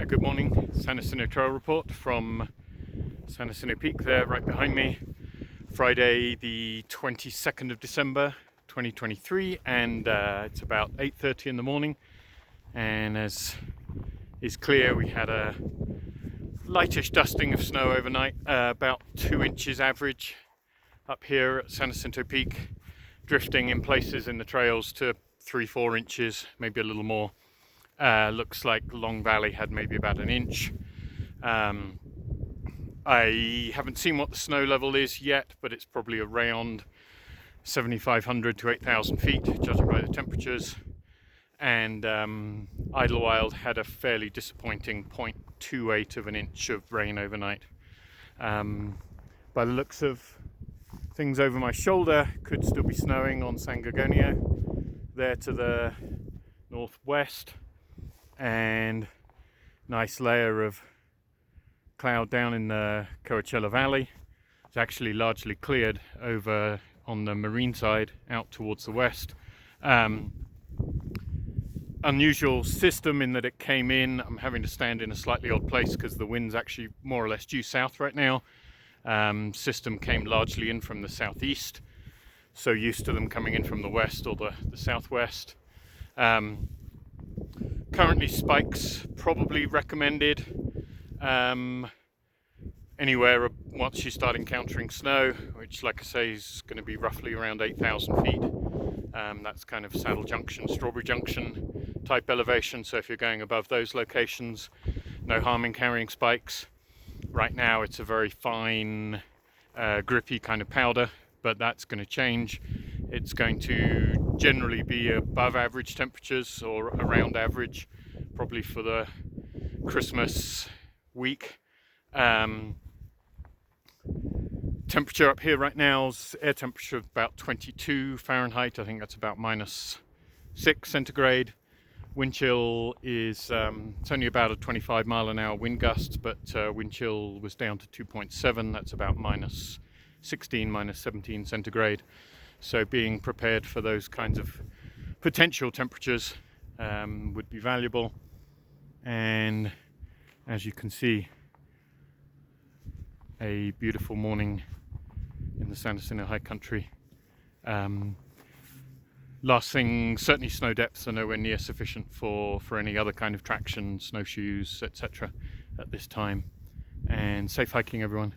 Good morning, San Jacinto Trail Report from San Jacinto Peak there right behind me. Friday the 22nd of December 2023, and it's about 8:30 in the morning, and as is clear, we had a lightish dusting of snow overnight, about 2 inches average up here at San Jacinto Peak, drifting in places in the trails to 3-4 inches, maybe a little more. Looks like Long Valley had maybe about an inch. I haven't seen what the snow level is yet, but it's probably around 7,500 to 8,000 feet, judging by the temperatures. And Idlewild had a fairly disappointing 0.28 of an inch of rain overnight. By the looks of things over my shoulder, could still be snowing on San Gorgonio there to the northwest, and nice layer of cloud down in the Coachella Valley. It's actually largely cleared over on the marine side out towards the west. Unusual system in that it came in. I'm having to stand in a slightly odd place because the wind's actually more or less due south right now. System came largely in from the southeast, so used to them coming in from the west or the southwest. Currently spikes probably recommended anywhere once you start encountering snow, which, like I say, is going to be roughly around 8,000 feet. That's kind of Saddle Junction, Strawberry Junction type elevation, so if you're going above those locations, no harm in carrying spikes. Right now it's a very fine, grippy kind of powder, but that's going to change. It's going to generally be above average temperatures or around average, probably for the Christmas week. Temperature up here right now is air temperature of about 22 Fahrenheit. I think that's about -6 centigrade. Wind chill is it's only about a 25 mile an hour wind gust, but wind chill was down to 2.7. That's about -16, -17 centigrade. So being prepared for those kinds of potential temperatures would be valuable. And as you can see, a beautiful morning in the San Jacinto High Country. Last thing, certainly snow depths are nowhere near sufficient for any other kind of traction, snowshoes, etc. at this time. And safe hiking, everyone.